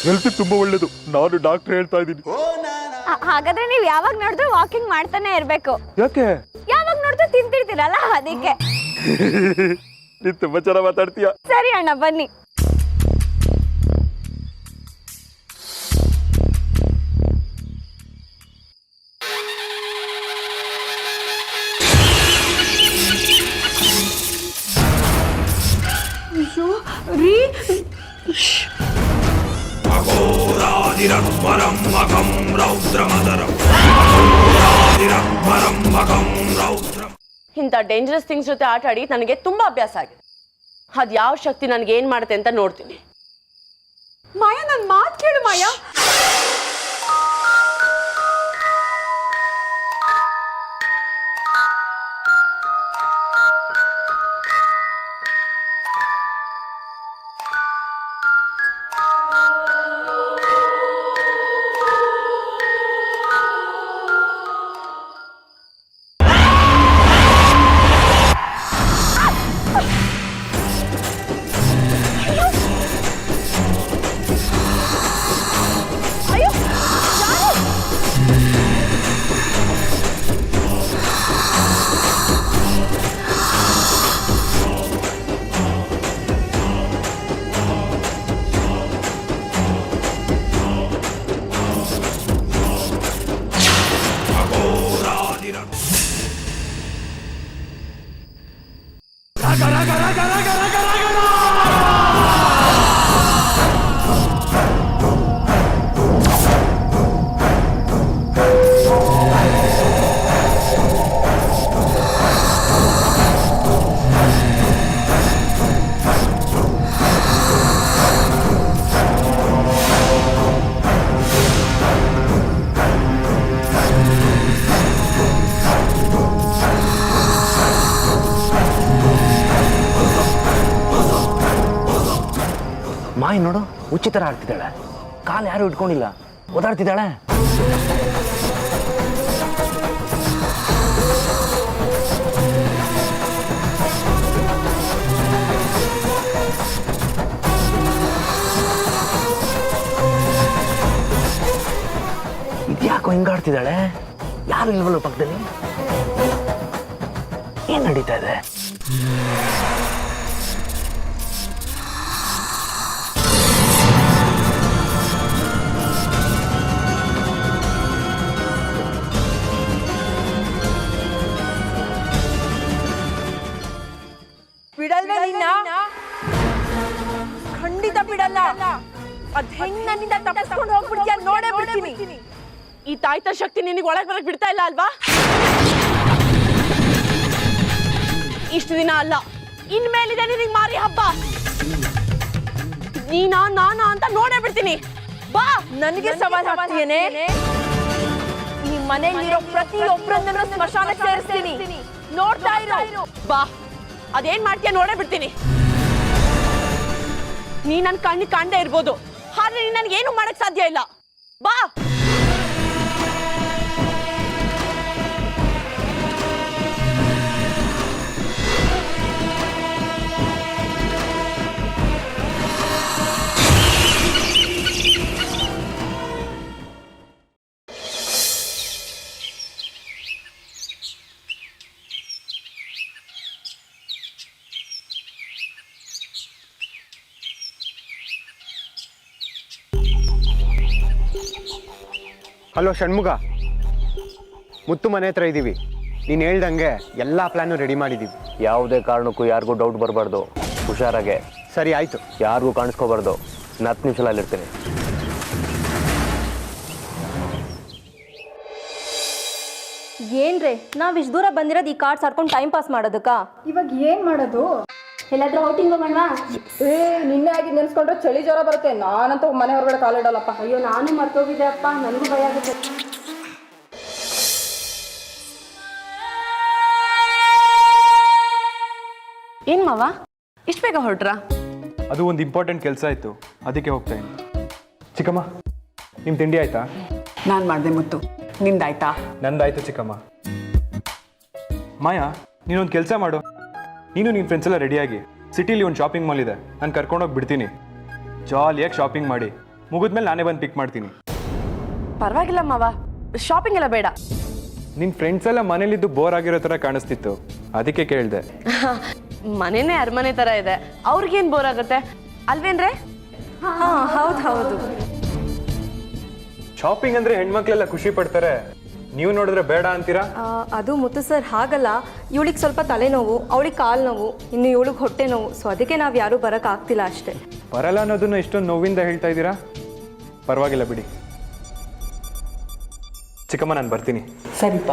Health ತುಂಬಾ ಒಳ್ಳೇದು. ನಾನು ಡಾಕ್ಟರ್ ಹೇಳ್ತಾ ಇದ್ದೀನಿ. ಹಾಗಾದ್ರೆ ನೀವು ಯಾವಾಗ ನೋಡಿದ್ರು ವಾಕಿಂಗ್ ಮಾಡ್ತಾನೆ ಇರ್ಬೇಕು. ಯಾಕೆ? ಯಾವಾಗ ನೋಡಿದ್ರು ತಿಂತಿರ್ತೀರಲ್ಲ ಅದಕ್ಕೆ. ನೀನ್ ತುಂಬಾ ಚೆನ್ನಾಗಿ ಮಾತಾಡ್ತೀಯ. ಸರಿ ಅಣ್ಣ ಬನ್ನಿ. ರೀ ಇಂಥ ಡೇಂಜರಸ್ ಥಿಂಗ್ಸ್ ಜೊತೆ ಆಟ ಆಡಿ ನನಗೆ ತುಂಬಾ ಅಭ್ಯಾಸ ಆಗಿದೆ. ಅದ್ ಯಾವ ಶಕ್ತಿ ನನಗೆ ಏನ್ ಮಾಡುತ್ತೆ ಅಂತ ನೋಡ್ತೀನಿ. ಮಾಯಾ ನನ್ ಮಾತು ಕೇಳು ಮಾಯಾ. ಮಾಯಿ ನೋಡು ಹುಚ್ಚಿ ಥರ ಆಡ್ತಿದ್ದಾಳೆ. ಕಾಲು ಯಾರು ಇಟ್ಕೊಂಡಿಲ್ಲ, ಓದಾಡ್ತಿದ್ದಾಳೆ. ಇದ್ಯಾಕೋ ಹಿಂಗಾಡ್ತಿದ್ದಾಳೆ? ಯಾರು ಇಲ್ವಲ್ಲ ಪಕ್ಕದಲ್ಲಿ? ಏನ್ ನಡೀತಾ ಇದೆ? ಬಿಡಲ್ವೇ ನಿನ್ನ? ಖಂಡಿತ ಬಿಡಲ್ಲ. ಅದ್ ಹೆಂಗ್ ನನ್ನಿಂದ ತಪ್ಪಿಸ್ಕೊಂಡು ಹೋಗ್ಬಿಡ್ತೀಯ ನೋಡೇ ಬಿಡ್ತೀನಿ. ಈ ತಾಯ್ತ ಶಕ್ತಿ ನಿನಗೆ ಒಳಗೆ ಬರಕ್ ಬಿಡ್ತಾ ಇಲ್ಲ ಅಲ್ವಾ? ಇಷ್ಟು ದಿನ ಅಲ್ಲ, ಇನ್ಮೇಲಿದೆ ನಿನಗೆ ಮಾರಿ ಹಬ್ಬ. ನೀನಾ ನಾನಾ ಅಂತ ನೋಡೇ ಬಿಡ್ತೀನಿ. ಬಾ, ನನಗೆ ಸವಾಲ್ ಹಾಕ್ತೀಯೇನೆ? ಈ ಮನೆಯಲ್ಲಿರೋ ಪ್ರತಿಯೊಬ್ಬರನ್ನ ಸ್ಮಶಾನಕ್ಕೆ ಸೇರಿಸ್ತೀನಿ. ನೋಡ್ತಾ ಇರು. ಬಾ, ಅದೇನ್ ಮಾಡ್ತೀಯ ನೋಡೇ ಬಿಡ್ತೀನಿ. ನೀ ನನ್ ಕಣ್ಣಿ ಕಾಣದೇ ಇರ್ಬೋದು, ಆದ್ರೆ ನೀನ್ ನನ್ಗೇನು ಮಾಡಕ್ ಸಾಧ್ಯ ಇಲ್ಲ. ಬಾ. ಹಲೋ ಷಣ್ಮುಗ, ಮುತ್ತು ಮನೆ ಹತ್ರ ಇದ್ದೀವಿ. ನೀನು ಹೇಳ್ದಂಗೆ ಎಲ್ಲ ಪ್ಲ್ಯಾನು ರೆಡಿ ಮಾಡಿದ್ದೀವಿ. ಯಾವುದೇ ಕಾರಣಕ್ಕೂ ಯಾರಿಗೂ ಡೌಟ್ ಬರಬಾರ್ದು. ಹುಷಾರಾಗೆ. ಸರಿ ಆಯಿತು. ಯಾರಿಗೂ ಕಾಣಿಸ್ಕೋಬಾರ್ದು. 10 ನಿಮಿಷದಲ್ಲಿ ಇರ್ತೀನಿ. ಏನ್ರಿ ನಾವ್ ಇಷ್ಟು ದೂರ ಬಂದಿರೋದು ಈ ಕಾರ್ಡ್ಸ್ ಆಡ್ಕೊಂಡು ಟೈಮ್ ಪಾಸ್ ಮಾಡೋದಕ್ಕ? ಇವಾಗ ಏನ್ ಮಾಡೋದು? ಎಲ್ಲಾದ್ರೂ ಔಟಿಂಗ್ ಹೋಗೋಣವಾ? ನಿನ್ನೆ ಆಗಿ ನೆನ್ಸ್ಕೊಂಡ್ರೆ ಚಳಿ ಜ್ವರ ಬರುತ್ತೆ. ನಾನಂತೂ ಮನೆ ಹೊರಗಡೆ ಕಾಲಿಡಲ್ಲಪ್ಪ. ಅಯ್ಯೋ ನಾನು ಮರ್ತೋಗಿದ್ದೆ ಅಪ್ಪ, ನನಗೂ ಭಯ ಆಗುತ್ತೆ. ಏನ್ ಮಾವ ಇಷ್ಟು ಬೇಗ ಹೊರಟ್ರ? ಅದು ಒಂದು ಇಂಪಾರ್ಟೆಂಟ್ ಕೆಲಸ ಇತ್ತು, ಅದಕ್ಕೆ ಹೋಗ್ತಾ ಇದ್ದೀನಿ. ಚಿಕ್ಕಮ್ಮ, ನಿಮ್ಮ ತಿಂಡಿ ಆಯ್ತಾ? ನಾನು ಮಾಡಿದೆ ಮುತ್ತು, ನಿಂದಾಯ್ತಾ? ನಂದಾಯ್ತು ಚಿಕ್ಕಮ್ಮ. ಮಾಯಾ, ನೀನೊಂದು ಕೆಲಸ ಮಾಡು. ನೀನು ನಿನ್ನ ಫ್ರೆಂಡ್ಸ್ ಎಲ್ಲ ರೆಡಿಯಾಗಿ ಸಿಟಿಲಿ ಒಂದು ಶಾಪಿಂಗ್ ಮಾಲ್ ಇದೆ, ನಾನು ಕರ್ಕೊಂಡೋಗಿ ಬಿಡ್ತೀನಿ. ಜಾಲಿಯಾಗಿ ಶಾಪಿಂಗ್ ಮಾಡಿ ಮುಗಿದ್ಮೇಲೆ ನಾನೇ ಬಂದು ಪಿಕ್ ಮಾಡ್ತೀನಿ. ಪರವಾಗಿಲ್ಲ ಮಾವ, ಶಾಪಿಂಗ್ ಎಲ್ಲ ಬೇಡ. ನಿನ್ನ ಫ್ರೆಂಡ್ಸ್ ಎಲ್ಲ ಮನೇಲಿದ್ದು ಬೋರ್ ಆಗಿರೋ ಥರ ಕಾಣಿಸ್ತಿತ್ತು, ಅದಕ್ಕೆ ಕೇಳಿದೆ. ಮನೆನೇ ಅರಮನೆ ಥರ ಇದೆ, ಅವ್ರಿಗೇನು ಬೋರ್ ಆಗುತ್ತೆ ಅಲ್ವೇನ್ರೆ? ಹಾಂ ಹೌದು ಹೌದು. ಶಾಪಿಂಗ್ ಅಂದರೆ ಹೆಣ್ಮಕ್ಳೆಲ್ಲ ಖುಷಿ ಪಡ್ತಾರೆ, ನೀವು ನೋಡಿದ್ರೆ ಬೇಡ ಅಂತೀರಾ? ಅದು ಮುತ್ತು ಸರ್ ಹಾಗಲ್ಲ, ಇವಳಿಗೆ ಸ್ವಲ್ಪ ತಲೆನೋವು, ಅವಳಿಗೆ ಕಾಲು ನೋವು, ಇನ್ನು ಇವಳಿಗೆ ಹೊಟ್ಟೆ ನೋವು, ಸೊ ಅದಕ್ಕೆ ನಾವು ಯಾರೂ ಬರೋಕ್ಕಾಗ್ತಿಲ್ಲ ಅಷ್ಟೇ. ಬರಲ್ಲ ಅನ್ನೋದನ್ನು ಇಷ್ಟೊಂದು ನೋವಿಂದ ಹೇಳ್ತಾ ಇದ್ದೀರಾ? ಪರವಾಗಿಲ್ಲ ಬಿಡಿ ಚಿಕ್ಕಮ್ಮ, ನಾನು ಬರ್ತೀನಿ. ಸರಿಪ್ಪ.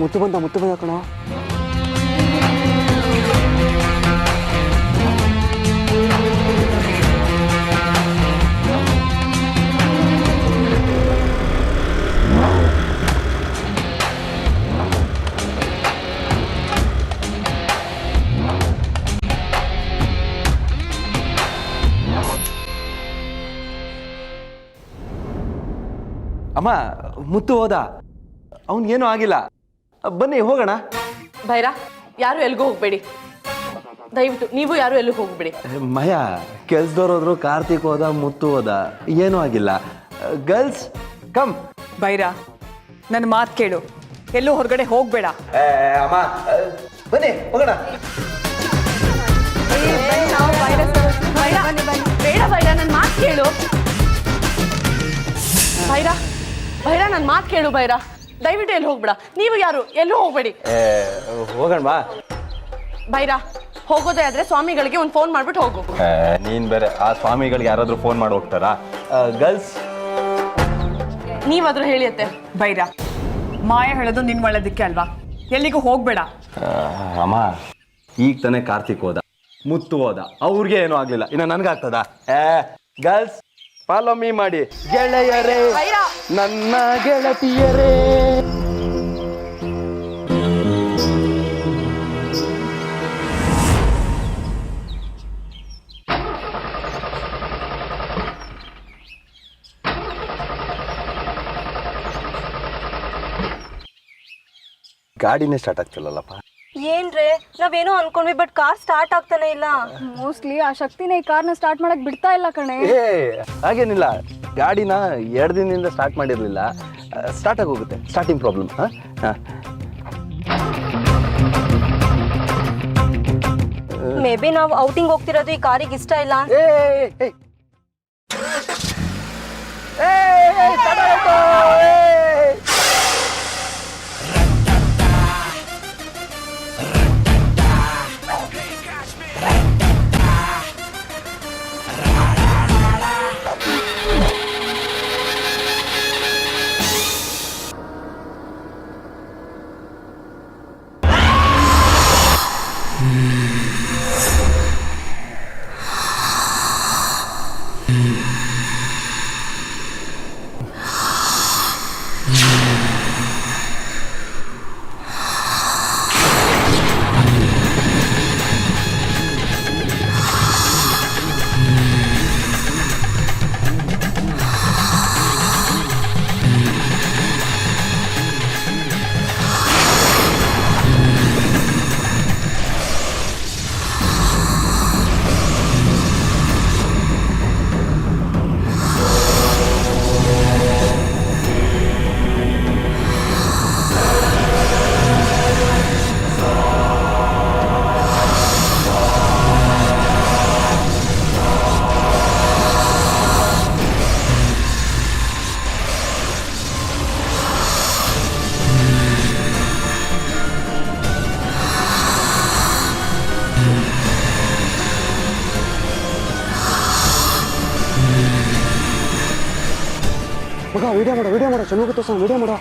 ಮುತ್ತು ಬಂದ ಕಣೋ. ಅಮ್ಮ, ಮುತ್ತು ಹೋದ, ಅವನಿಗೇನು ಆಗಿಲ್ಲ. ಬನ್ನಿ ಹೋಗೋಣ. ಭೈರ, ಯಾರು ಎಲ್ಗೂ ಹೋಗ್ಬೇಡಿ, ದಯವಿಟ್ಟು ನೀವು ಯಾರು ಎಲ್ಲಿಗೂ ಹೋಗ್ಬೇಡಿ. ಮಯ, ಕೆಲ್ಸದವ್ರು ಹೋದ್ರು, ಕಾರ್ತಿಕ್ ಹೋದ, ಮುತ್ತು ಹೋದ, ಏನೂ ಆಗಿಲ್ಲ. Girls come. ಬೈರ, ನನ್ನ ಮಾತು ಕೇಳು, ಎಲ್ಲೂ ಹೊರಗಡೆ ಹೋಗ್ಬೇಡ. ಅಮ್ಮ ಬನ್ನಿ ಹೋಗೋಣ. ಬೇಡ ಭೈರ, ನನ್ನ ಮಾತು ಕೇಳು. ಭೈರ, ಭೈರ, ನನ್ನ ಮಾತು ಕೇಳು. ಭೈರ, ದಯವಿಟ್ಟು ಎಲ್ಲಿ ಹೋಗ್ಬೇಡ, ನೀವು ಯಾರು ಎಲ್ಲೂ ಹೋಗ್ಬೇಡಿ. ಹೋಗೋಣ ಬಾ. ಭೈರ, ಹೋಗೋದೇ ಆದ್ರೆ ಸ್ವಾಮಿಗಳಿಗೆ ಒಂದು ಫೋನ್ ಮಾಡ್ಬಿಟ್ಟು ಹೋಗು. ನೀನ್ ಬೇರೆ, ಆ ಸ್ವಾಮಿಗಳಿಗೆ ಯಾರಾದ್ರೂ ಫೋನ್ ಮಾಡಿ ಹೋಗ್ತಾರಾ? ಗರ್ಲ್ಸ್ ನೀವಾದ್ರೂ ಹೇಳಿ ಅತ್ತೆ. ಬೈರ, ಮಾಯ ಹೇಳೋದು ನಿನ್ ಒಳ್ಳೇದಕ್ಕೆ ಅಲ್ವಾ, ಎಲ್ಲಿಗೂ ಹೋಗ್ಬೇಡ. ಅಮ್ಮ, ಈಗ ತಾನೇ ಕಾರ್ತಿಕ್ ಹೋದ, ಮುತ್ತು ಹೋದ, ಅವ್ರಿಗೆ ಏನೂ ಆಗ್ಲಿಲ್ಲ, ಇನ್ನು ನನ್ಗಾಗ್ತದ? ಗರ್ಲ್ಸ್ ಫಾಲೋ ಮೀ ಮಾಡಿ. ಗೆಳೆಯರೇ, ನನ್ನ ಗೆಳತಿಯರೇ. ಗಾಡಿನೇ ಸ್ಟಾರ್ಟ್ ಆಗ್ತಿಲ್ಲಲ್ಲಪ್ಪ. ಏನ್ರೇ, ನಾವೇನೋ ಅನ್ಕೊಂಡ್ವಿ, ಬಟ್ ಕಾರ್ ಸ್ಟಾರ್ಟ್ ಆಗ್ತಾನೆ ಇಲ್ಲ. ಮೋಸ್ಟ್ಲಿ ಆ ಶಕ್ತಿನ ಈ ಕಾರ್ನ ಸ್ಟಾರ್ಟ್ ಮಾಡಕ್ ಬಿಡ್ತಾ ಇಲ್ಲ ಕಣೆ. ಹಾಗೇನಿಲ್ಲ, ಗಾಡಿನ 2 ದಿನದಿಂದ ಸ್ಟಾರ್ಟ್ ಮಾಡಿರಲಿಲ್ಲ, ಸ್ಟಾರ್ಟ್ ಆಗಿ ಹೋಗುತ್ತೆ. Starting problem. ಮೇ ಬಿ ನಾವು ಔಟಿಂಗ್ ಹೋಗ್ತಿರೋದು ಈ ಕಾರಿಗೆ ಇಷ್ಟ ಇಲ್ಲ. ಮಗ ವಿಡಿಯೋ ಮಾಡೋ ಚೆನ್ನಾಗಿ ತೋರ್ಸ, ವಿಡಿಯೋ ಮಾಡೋ.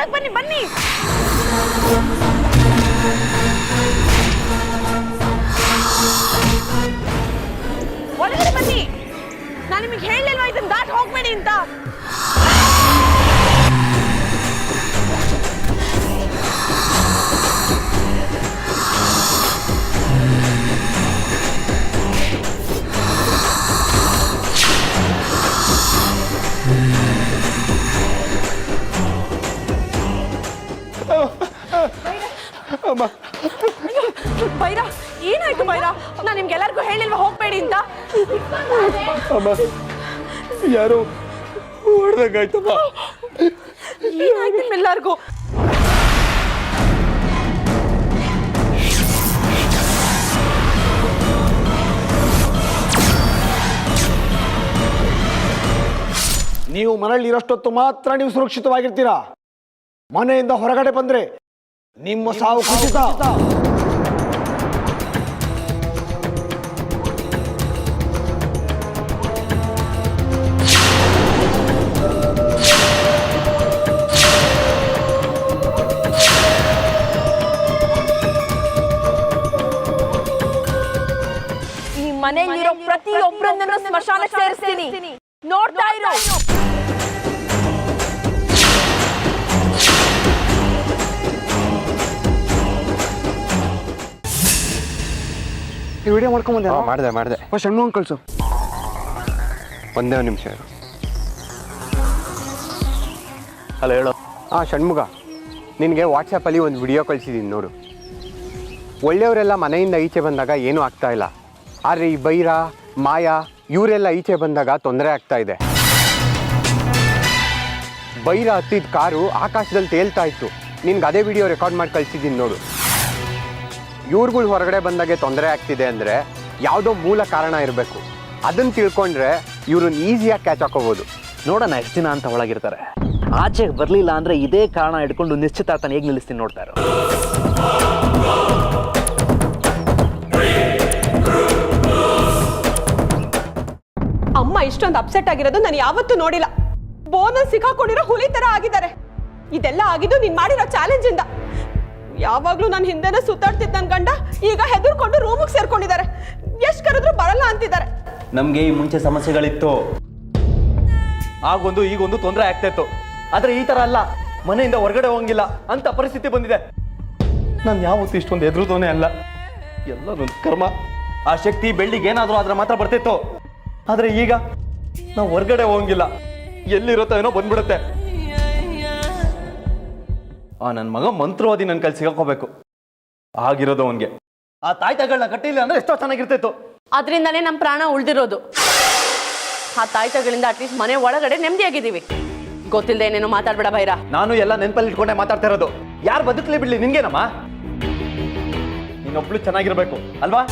ಒಳಗ್ ಬನ್ನಿ ಬನ್ನಿ. ಒಳಗಡೆ ಬನ್ನಿ. ನಾನು ನಿಮಗೆ ಹೇಳಿಲ್ವಾ ಇದನ್ನ ದಾಟ್ ಹೋಗ್ಬೇಡಿ ಅಂತ. ಬೈರ ಏನಾಯ್ತು ಬೈರ? ನಾನು ನಿಮ್ಗೆಲ್ಲರಿಗೂ ಹೇಳಿಲ್ವಾ ಹೋಗ್ಬೇಡಿ ಅಂತ? ಯಾರೋ ಹೊಡೆದಂಗಾಯ್ತಮ್ಮ. ಏನಾಯ್ತು ನಿಮ್ಮೆಲ್ಲರಿಗೂ? ನೀವು ಮನೆಯಲ್ಲಿ ಇರೋಷ್ಟೊತ್ತು ಮಾತ್ರ ನೀವು ಸುರಕ್ಷಿತವಾಗಿರ್ತೀರಾ. ಮನೆಯಿಂದ ಹೊರಗಡೆ ಬಂದ್ರೆ ನಿಮ್ಮ ಸಾವು ಖಚಿತ. ಈ ಮನೆಯಲ್ಲಿರೋ ಪ್ರತಿಯೊಬ್ಬರನ್ನು ಸ್ಮಶಾನಕ್ಕೆ ಸೇರಿಸ್ತೀನಿ. ನೋಡ್ತಾ ಇರೋ. ಈ ವಿಡಿಯೋ ಮಾಡ್ಕೊಂಬಂದೆ. ಮಾಡಿದೆ ಷಣ್ಮುಗನ್ ಕಳ್ಸು. ಒಂದೇ ಒಂದು ನಿಮಿಷ ಇರು. ಅಲ್ಲ ಹೇಳೋ. ಷಣ್ಮುಗ, ನಿನಗೆ ವಾಟ್ಸಪ್ಪಲ್ಲಿ ಒಂದು ವಿಡಿಯೋ ಕಳಿಸಿದ್ದೀನಿ ನೋಡು. ಒಳ್ಳೆಯವರೆಲ್ಲ ಮನೆಯಿಂದ ಈಚೆ ಬಂದಾಗ ಏನೂ ಆಗ್ತಾ ಇಲ್ಲ, ಆದರೆ ಈ ಬೈರ ಮಾಯಾ ಇವರೆಲ್ಲ ಈಚೆ ಬಂದಾಗ ತೊಂದರೆ ಆಗ್ತಾ ಇದೆ. ಬೈರ ಹತ್ತಿದ ಕಾರು ಆಕಾಶದಲ್ಲಿ ತೇಲ್ತಾ ಇತ್ತು. ನಿನ್ಗೆ ಅದೇ ವಿಡಿಯೋ ರೆಕಾರ್ಡ್ ಮಾಡಿ ಕಳಿಸಿದ್ದೀನಿ ನೋಡು. ಇವ್ರುಗಳು ಹೊರಗಡೆ ಬಂದಾಗೆ ತೊಂದರೆ ಆಗ್ತಿದೆ ಅಂದರೆ ಯಾವುದೋ ಮೂಲ ಕಾರಣ ಇರಬೇಕು. ಅದನ್ನು ತಿಳ್ಕೊಂಡ್ರೆ ಇವ್ರನ್ನ ಈಸಿಯಾಗಿ ಕ್ಯಾಚ್ ಹಾಕೋಬೋದು. ನೋಡೋಣ ಎಷ್ಟು ದಿನ ಅಂತ ಒಳಗಿರ್ತಾರೆ. ಆಚೆಗೆ ಬರಲಿಲ್ಲ ಅಂದರೆ ಇದೇ ಕಾರಣ ಇಟ್ಕೊಂಡು ನಿಶ್ಚಿತಾರ್ಥನ ಹೇಗೆ ನಿಲ್ಲಿಸ್ತೀನಿ ನೋಡ್ತಾ ಇರೋ. ಅಮ್ಮ ಇಷ್ಟೊಂದು ಅಪ್ಸೆಟ್ ಆಗಿರೋದು ನಾನು ಯಾವತ್ತೂ ನೋಡಿಲ್ಲ. ಬೋನಲ್ಲಿ ಸಿಕ್ಕಾಕೊಂಡಿರೋ ಹುಲಿ ತರ ಆಗಿದ್ದಾರೆ. ಇದೆಲ್ಲ ಆಗಿದ್ದು ನೀನ್ ಮಾಡಿರೋ ಚಾಲೆಂಜ್ ಇಂದ. ಯಾವಾಗ್ಲೂ ನನ್ನ ಹಿಂದೆನೇ ಸುತ್ತಾಡ್ತಿದ್ದ ನನ್ ಗಂಡ ಈಗ ಹೆದರ್ಕೊಂಡು ರೂಮಿಗೆ ಸೇರ್ಕೊಂಡಿದ್ದಾರೆ. ಎಷ್ಟ್ ಕರೆದ್ರು ಬರಲ್ಲ ಅಂತಿದ್ದಾರೆ. ನಮ್ಗೆ ಈ ಮುಂಚೆ ಸಮಸ್ಯೆಗಳಿತ್ತು, ಆಗೊಂದು ಈಗೊಂದು ತೊಂದರೆ ಆಗ್ತಾ ಇತ್ತು. ಆದ್ರೆ ಈ ತರ ಅಲ್ಲ, ಮನೆಯಿಂದ ಹೊರಗಡೆ ಹೋಗಂಗಿಲ್ಲ ಅಂತ ಪರಿಸ್ಥಿತಿ ಬಂದಿದೆ. ನಾನು ಯಾವತ್ತೂ ಇಷ್ಟೊಂದು ಎದುರುದೋನೇ ಅಲ್ಲ. ಎಲ್ಲ ನನ್ನ ಕರ್ಮ. ಆ ಶಕ್ತಿ ಬೆಳ್ಳಿಗೆ ಏನಾದರೂ ಆದ್ರೆ ಮಾತ್ರ ಬರ್ತಿತ್ತು. ಆದ್ರೆ ಈಗ ನಾವು ಹೊರಗಡೆ ಹೋಗಂಗಿಲ್ಲ, ಎಲ್ಲಿರುತ್ತೋ ಏನೋ ಬಂದ್ಬಿಡುತ್ತೆ. ನನ್ನ ಮಗ ಮಂತ್ರವಾದಿ ನನ್ನ ಕೈಲಿ ಸಿಗಾಕೋಬೇಕು ಆಗಿರೋದು ಅವನಿಗೆ. ಆ ತಾಯ್ತಗಳನ್ನ ಕಟ್ಟಿಲ್ಲ ಅಂದ್ರೆ ಎಷ್ಟೋ ಚೆನ್ನಾಗಿರ್ತಿತ್ತು. ಅದರಿಂದಲೇ ನಮ್ಮ ಪ್ರಾಣ ಉಳಿದಿರೋದು. ಆ ತಾಯ್ತಗಳಿಂದ ಅಟ್ಲೀಸ್ಟ್ ಮನೆ ಒಳಗಡೆ ನೆಮ್ಮದಿಯಾಗಿದ್ದೀವಿ. ಗೊತ್ತಿಲ್ಲದೆ ಏನೇನೋ ಮಾತಾಡ್ಬೇಡ ಬೈರ. ನಾನು ಎಲ್ಲ ನೆನಪಲ್ಲಿ ಇಟ್ಕೊಂಡೆ ಮಾತಾಡ್ತಾ ಇರೋದು. ಯಾರು ಬದುಕಲಿ ಬಿಡ್ಲಿ ನಿನ್ಗೇನಮ್ಮ? ನೀನೊಬ್ಳು ಚೆನ್ನಾಗಿರ್ಬೇಕು ಅಲ್ವಾ?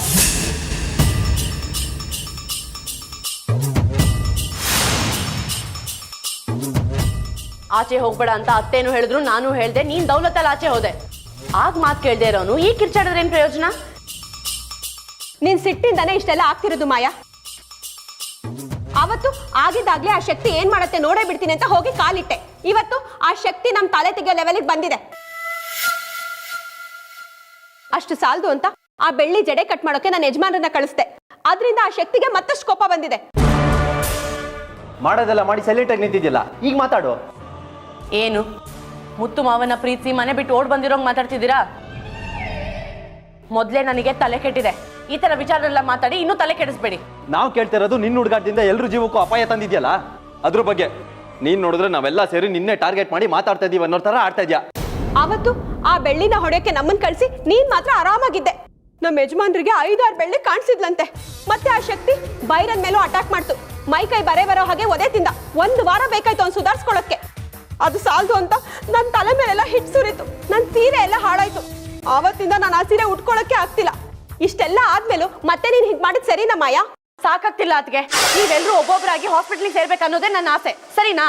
ಆಚೆ ಹೋಗ್ಬೇಡ ಅಂತ ಅತ್ತೇನು ಹೇಳಿದ್ರು, ನಾನು ಹೇಳ್ದೆ. ನೀನ್ ದೌಲತ್ತಲ್ಲಿ ಆಚೆ ಹೋದೆ. ಆಗ ಮಾತು ಕೇಳ್ದೆ ಇರೋನು ಈ ಕಿರ್ಚಾಡಿದ್ರೆ ಏನ್ ಪ್ರಯೋಜನ? ನೀನ್ ಸಿಟ್ಟಿಂದಾನೆ ಇಷ್ಟೆಲ್ಲ ಆಗ್ತಿರೋದು ಮಾಯಾ. ಅವತ್ತು ಆಗಿದ್ದಾಗ್ಲೇ ಆ ಶಕ್ತಿ ಏನ್ ಮಾಡತ್ತೆ ನೋಡೇ ಬಿಡ್ತೀನಿ ಅಂತ ಹೋಗಿ ಕಾಲಿಟ್ಟೆ. ಇವತ್ತು ಆ ಶಕ್ತಿ ನಮ್ ತಲೆ ತೆಗೆಯೋ ಲೆವೆಲ್ಗೆ ಬಂದಿದೆ. ಅಷ್ಟು ಸಾಲದು ಅಂತ ಆ ಬೆಳ್ಳಿ ಜಡೆ ಕಟ್ ಮಾಡೋಕೆ ನನ್ನ ಯಜಮಾನರನ್ನ ಕಳಿಸ್ದೆ. ಆದ್ರಿಂದ ಆ ಶಕ್ತಿಗೆ ಮತ್ತಷ್ಟು ಕೋಪ ಬಂದಿದೆ. ಮಾಡೋದೆಲ್ಲ ಮಾಡಿ ಸೈಲೆಂಟ್ ಆಗಿ ನಿಂತಿದ್ಯಲ್ಲ, ಈಗ ಮಾತಾಡು. ಏನು ಮುತ್ತು ಮಾವನ ಪ್ರೀತಿ ಮನೆ ಬಿಟ್ಟು ಓಡ್ ಬಂದಿರೋಂಗ್ ಮಾತಾಡ್ತಿದ್ದೀರಾ? ಮೊದ್ಲೇ ನನಗೆ ತಲೆ ಕೆಟ್ಟಿದೆ. ಈ ತರ ವಿಚಾರಗಳೆಲ್ಲ ಮಾತಾಡಿ ಇನ್ನೂ ತಲೆ ಕೆಡಿಸ್ಬೇಡಿ. ನಾವು ಕೇಳ್ತಿರೋದು ನಿನ್ನ ಹುಡುಗಾಟದಿಂದ ಎಲ್ರ ಜೀವಕ್ಕೂ ಅಪಾಯ ತಂದಿದ್ಯಲ್ಲ ಅದ್ರ ಬಗ್ಗೆ. ನೀನ್ ನೋಡಿದ್ರೆ ನಾವೆಲ್ಲ ಸೇರಿ ನಿನ್ನೆ ಟಾರ್ಗೆಟ್ ಮಾಡಿ ಮಾತಾಡ್ತಾ ಇದೀವಿ ಅನ್ನೋ ತರ ಆಡ್ತಾ ಇದ್ಯಾ. ಅವತ್ತು ಆ ಬೆಳ್ಳಿನ ಹೊಡೆಯೋಕೆ ನಮ್ಮನ್ ಕಳಿಸಿ ನೀನ್ ಮಾತ್ರ ಆರಾಮಾಗಿದ್ದೆ. ನಮ್ಮ ಯಜಮಾನ್ರಿಗೆ 5-6 ಬೆಳ್ಳಿ ಕಾಣಿಸಿದ್ಲಂತೆ. ಮತ್ತೆ ಆ ಶಕ್ತಿ ಬೈರನ್ ಮೇಲೂ ಅಟ್ಯಾಕ್ ಮಾಡ್ತು. ಮೈ ಕೈ ಬರೋ ಹಾಗೆ ಒದೆ ತಿಂದ. 1 ವಾರ ಬೇಕಾಯ್ತು ಅವ್ನು ಸುಧಾರಿಸ್ಕೊಳ್ಳೋಕ್ಕೆ. ಅದು ಸಾಲದು ಅಂತ ನನ್ನ ತಲೆ ಮೇಲೆಲ್ಲ ಹಿಟ್ ಸುರಿತು. ನನ್ನ ಸೀರೆ ಎಲ್ಲ ಹಾಳಾಯ್ತು. ಆವತ್ತಿಂದ ನಾನು ಆ ಸೀರೆ ಉಟ್ಕೊಳ್ಳೋಕೆ ಆಗ್ತಿಲ್ಲ. ಇಷ್ಟೆಲ್ಲ ಆದ್ಮೇಲೂ ಮತ್ತೆ ನೀನ್ ಹೀಗ್ ಮಾಡಿದ್ ಸರಿನಾ ಮಾಯಾ? ಸಾಕಾಗ್ತಿಲ್ಲ ಅದಕ್ಕೆ. ನೀವೆಲ್ಲರೂ ಒಬ್ಬೊಬ್ಬರಾಗಿ ಹಾಸ್ಪಿಟ್ಲಿಗೆ ಸೇರ್ಬೇಕು ಅನ್ನೋದೇ ನನ್ನ ಆಸೆ, ಸರಿನಾ?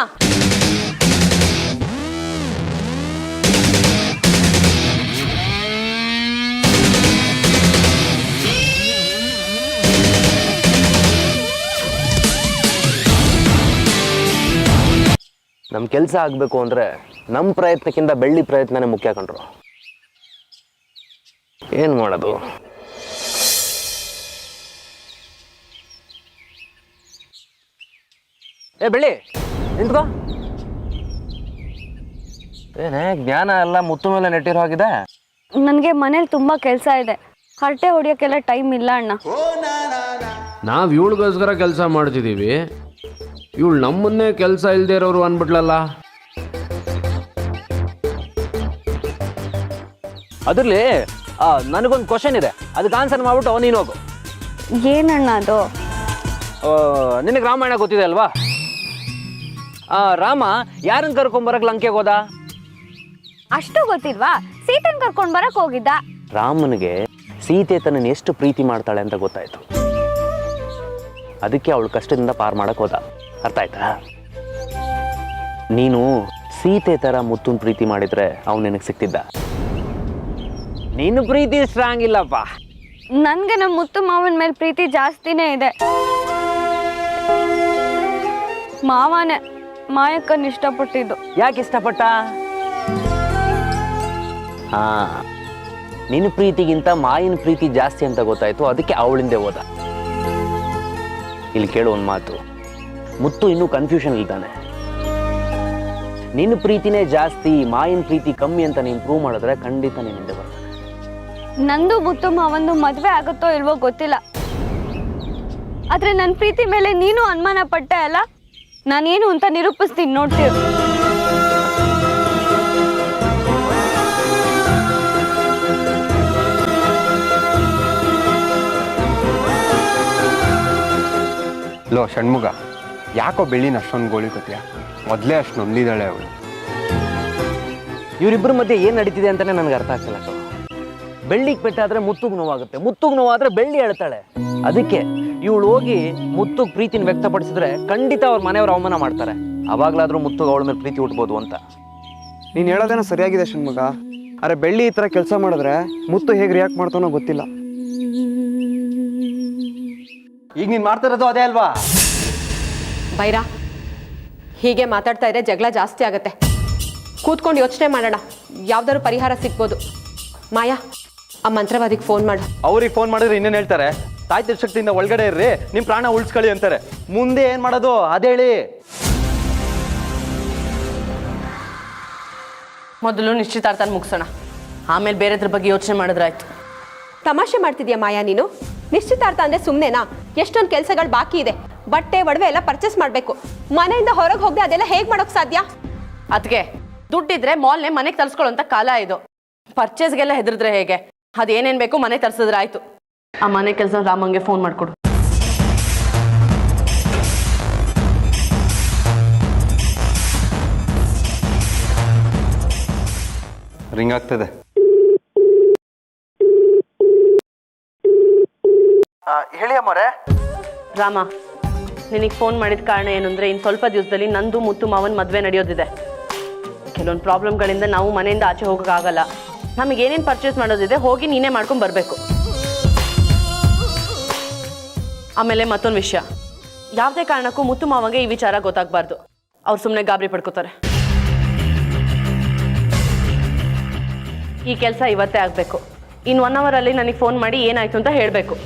ನಮ್ಮ ಕೆಲಸ ಆಗಬೇಕು ಅಂದರೆ ನಮ್ಮ ಪ್ರಯತ್ನಕ್ಕಿಂತ ಬೆಳ್ಳಿ ಪ್ರಯತ್ನನೇ ಮುಖ್ಯ ಕಂಡ್ರು. ಏನು ಮಾಡೋದು? ಏ ಬೆಳ್ಳಿ, ನಿಂತ್ಕೋ. ಏನೇ ಜ್ಞಾನ ಎಲ್ಲ ಮುತ್ತು ಮೇಲೆ ನೆಟ್ಟಿರೋ ಹಾಗಿದೆ. ನನಗೆ ಮನೇಲಿ ತುಂಬ ಕೆಲಸ ಇದೆ, ಹರಟೆ ಹೊಡಿಯೋಕ್ಕೆಲ್ಲ ಟೈಮ್ ಇಲ್ಲ ಅಣ್ಣ. ನಾವು ಇವಳಿಗೋಸ್ಕರ ಕೆಲಸ ಮಾಡ್ತಿದ್ದೀವಿ, ಇವಳು ನಮ್ಮನ್ನೇ ಕೆಲಸ ಇಲ್ಲದೆ ಇರೋರು ಅಂದ್ಬಿಟ್ಲಲ್ಲ. ಅದರಲ್ಲಿ ನನಗೊಂದು ಕ್ವಶನ್ ಇದೆ, ಅದಕ್ಕೆ ಆನ್ಸರ್ ಮಾಡ್ಬಿಟ್ಟು ನೀನು ಹೋಗು. ಏನಣ್ಣ ಅದು? ನಿನಗೆ ರಾಮಾಯಣ ಗೊತ್ತಿದೆ ಅಲ್ವಾ? ರಾಮ ಯಾರನ್ನು ಕರ್ಕೊಂಬರಕ್ಕೆ ಲಂಕೆಗೆ ಹೋದ? ಅಷ್ಟು ಗೊತ್ತಿಲ್ವಾ? ಸೀತೆನ್ ಕರ್ಕೊಂಡ್ ಬರಕ್ ಹೋಗಿದ್ದ. ರಾಮನಿಗೆ ಸೀತೆ ತನ್ನನ್ನು ಎಷ್ಟು ಪ್ರೀತಿ ಮಾಡ್ತಾಳೆ ಅಂತ ಗೊತ್ತಾಯ್ತು. ಅದಕ್ಕೆ ಅವಳು ಕಷ್ಟದಿಂದ ಪಾರು ಮಾಡಕ್ ಹೋದ. ಅರ್ಥ ಆಯ್ತಾ? ನೀನು ಸೀತೆ ತರ ಮುತ್ತುನ್ ಪ್ರೀತಿ ಮಾಡಿದ್ರೆ ಅವನು ನಿನಗೆ ಸಿಕ್ತಿದ್ದ. ನೀನು ಪ್ರೀತಿ ಸ್ಟ್ರಾಂಗ್ ಇಲ್ಲಪ್ಪ. ನನ್ಗೆ ನಮ್ಮ ಮುತ್ತು ಮಾವನ ಮೇಲೆ ಪ್ರೀತಿ ಜಾಸ್ತಿನೇ ಇದೆ. ಮಾವನೇ ಮಾಯಕ್ಕನ್ ಇಷ್ಟಪಟ್ಟಿದ್ದು. ಯಾಕೆ ಇಷ್ಟಪಟ್ಟ? ಹಾ, ನಿನ್ನ ಪ್ರೀತಿಗಿಂತ ಮಾಯನ ಪ್ರೀತಿ ಜಾಸ್ತಿ ಅಂತ ಗೊತ್ತಾಯ್ತು, ಅದಕ್ಕೆ ಅವಳಿಂದೆ ಹೋದ. ಇಲ್ಲಿ ಕೇಳು ಒಂದು ಮಾತು, ಮುತ್ತು ಇನ್ನೂ ಕನ್ಫ್ಯೂಷನ್ ಇದ್ದಾನೆ. ನಿನ್ನ ಪ್ರೀತಿನೇ ಜಾಸ್ತಿ, ಮಾಯನ ಪ್ರೀತಿ ಕಮ್ಮಿ ಅಂತ ನೀನು ಪ್ರೂವ್ ಮಾಡಿದ್ರೆ ಖಂಡಿತ ನಿನ್ನಿಂದ ಬರ್ತಾನೆ. ನಂದು ಮುತ್ತು ಮಾವಂದು ಮದ್ವೆ ಆಗುತ್ತೋ ಇಲ್ವೋ ಗೊತ್ತಿಲ್ಲ, ಆದ್ರೆ ನನ್ನ ಪ್ರೀತಿ ಮೇಲೆ ನೀನು ಅನುಮಾನ ಪಟ್ಟೆ ಅಲ್ಲ. ನಾನೇನು ಅಂತ ನಿರೂಪಿಸ್ತೀನಿ, ನೋಡ್ತೀವಿ. ಲೋ ಷಣ್ಮುಗ, ಯಾಕೋ ಬೆಳ್ಳಿನ ಅಷ್ಟೊಂದು ಗೋಳಿಕೋತೀಯ? ಮೊದಲೇ ಅಷ್ಟು ನೊಂದಿದ್ದಾಳೆ ಅವಳು. ಇವರಿಬ್ಬರ ಮಧ್ಯೆ ಏನು ನಡೀತಿದೆ ಅಂತಾನೆ ನನಗೆ ಅರ್ಥ ಆಗ್ತಿಲ್ಲ. ಬೆಳ್ಳಿಗೆ ಪೆಟ್ಟಾದ್ರೆ ಮುತ್ತುಗೆ ನೋವಾಗುತ್ತೆ, ಮುತ್ತುಗೆ ನೋವಾದ್ರೆ ಬೆಳ್ಳಿ ಹೇಳ್ತಾಳೆ. ಅದಕ್ಕೆ ಇವಳು ಹೋಗಿ ಮುತ್ತುಗೆ ಪ್ರೀತಿನ ವ್ಯಕ್ತಪಡಿಸಿದ್ರೆ ಖಂಡಿತ ಅವ್ರ ಮನೆಯವ್ರು ಅವಮಾನ ಮಾಡ್ತಾರೆ. ಅವಾಗಲಾದ್ರೂ ಮುತ್ತುಗೆ ಅವಳ ಮೇಲೆ ಪ್ರೀತಿ ಹುಟ್ಬೋದು ಅಂತ. ನೀನು ಹೇಳೋದೇನೋ ಸರಿಯಾಗಿದೆ ಷಣ್ಮುಗ, ಅರೆ ಬೆಳ್ಳಿ ಈ ಥರ ಕೆಲಸ ಮಾಡಿದ್ರೆ ಮುತ್ತು ಹೇಗೆ ರಿಯಾಕ್ಟ್ ಮಾಡ್ತಾನೋ ಗೊತ್ತಿಲ್ಲ. ಈಗ ನೀನು ಮಾಡ್ತಾ ಇರೋದು ಅದೇ ಅಲ್ವಾ? ಬೈರಾ, ಹೀಗೆ ಮಾತಾಡ್ತಾ ಇದ್ರೆ ಜಗಳ ಜಾಸ್ತಿ ಆಗತ್ತೆ. ಕೂತ್ಕೊಂಡು ಯೋಚನೆ ಮಾಡೋಣ, ಯಾವ್ದಾದ್ರು ಪರಿಹಾರ ಸಿಗ್ಬೋದು. ಮಾಯಾ, ಆ ಮಂತ್ರವಾದಿಗೆ ಫೋನ್ ಮಾಡು. ಅವ್ರಿಗೆ ಫೋನ್ ಮಾಡಿದ್ರೆ ಇನ್ನೇನು ಹೇಳ್ತಾರೆ? ತಾಯಿ ಶಕ್ತಿಯಿಂದ ಒಳಗಡೆ ಇರ್ರಿ, ನಿಮ್ಮ ಪ್ರಾಣ ಉಳಿಸ್ಕೊಳ್ಳಿ ಅಂತಾರೆ. ಮುಂದೆ ಏನು ಮಾಡೋದು ಅದೇಳಿ. ಮೊದಲು ನಿಶ್ಚಿತಾರ್ಥನ ಮುಗಿಸೋಣ, ಆಮೇಲೆ ಬೇರೆದ್ರ ಬಗ್ಗೆ ಯೋಚನೆ ಮಾಡಿದ್ರಾಯ್ತು. ತಮಾಷೆ ಮಾಡ್ತಿದ್ಯಾ ಮಾಯಾ ನೀನು? ನಿಶ್ಚಿತಾರ್ಥ ಅಂದ್ರೆ ಸುಮ್ಮನೆನಾ? ಎಷ್ಟೊಂದು ಕೆಲಸಗಳು ಬಾಕಿ ಇದೆ. ಬಟ್ಟೆ ಒಡವೆ ಎಲ್ಲ ಪರ್ಚೇಸ್ ಮಾಡಬೇಕು. ಮನೆಯಿಂದ ಹೊರಗೆ ಹೋಗದೆ ಅದೆಲ್ಲ ಹೇಗೆ ಮಾಡೋಕೆ ಸಾಧ್ಯ? ಅದಕ್ಕೆ ದುಡ್ಡಿದ್ರೆ ಮಾಲ್ನೇ ಮನೆಗೆ ತರಿಸ್ಕೊಳ್ಳೋಂಥ ಕಾಲ ಇದು. ಪರ್ಚೇಸ್ಗೆಲ್ಲ ಹೆದರಿದ್ರೆ ಹೇಗೆ? ಅದೇನೇನು ಬೇಕು ಮನೆ ತರಿಸಿದ್ರೆ ಆಯ್ತು. ಆ ಮನೆ ಕೆಲಸ ರಾಮಂಗೆ ಫೋನ್ ಮಾಡಿಕೊಡು. ರಿಂಗ್ ಆಗ್ತದೆ. ಹೇಳಿ ಅಮ್ಮರೇ. ರಾಮ, ನಿನಗೆ ಫೋನ್ ಮಾಡಿದ ಕಾರಣ ಏನು ಅಂದರೆ, ಇನ್ನು ಸ್ವಲ್ಪ ದಿವಸದಲ್ಲಿ ನಂದು ಮುತ್ತು ಮಾವನ ಮದುವೆ ನಡೆಯೋದಿದೆ. ಕೆಲವೊಂದು ಪ್ರಾಬ್ಲಮ್ಗಳಿಂದ ನಾವು ಮನೆಯಿಂದ ಆಚೆ ಹೋಗೋಕ್ಕಾಗಲ್ಲ. ನಮಗೆ ಏನೇನು ಪರ್ಚೇಸ್ ಮಾಡೋದಿದೆ ಹೋಗಿ ನೀನೇ ಮಾಡ್ಕೊಂಡು ಬರಬೇಕು. ಆಮೇಲೆ ಮತ್ತೊಂದು ವಿಷಯ, ಯಾವುದೇ ಕಾರಣಕ್ಕೂ ಮುತ್ತು ಮಾವಂಗೆ ಈ ವಿಚಾರ ಗೊತ್ತಾಗಬಾರ್ದು. ಅವ್ರು ಸುಮ್ಮನೆ ಗಾಬರಿ ಪಡ್ಕೋತಾರೆ. ಈ ಕೆಲಸ ಇವತ್ತೇ ಆಗಬೇಕು. ಇನ್ನು 1 ಅವರಲ್ಲಿ ನನಗೆ ಫೋನ್ ಮಾಡಿ ಏನಾಯ್ತು ಅಂತ ಹೇಳಬೇಕು.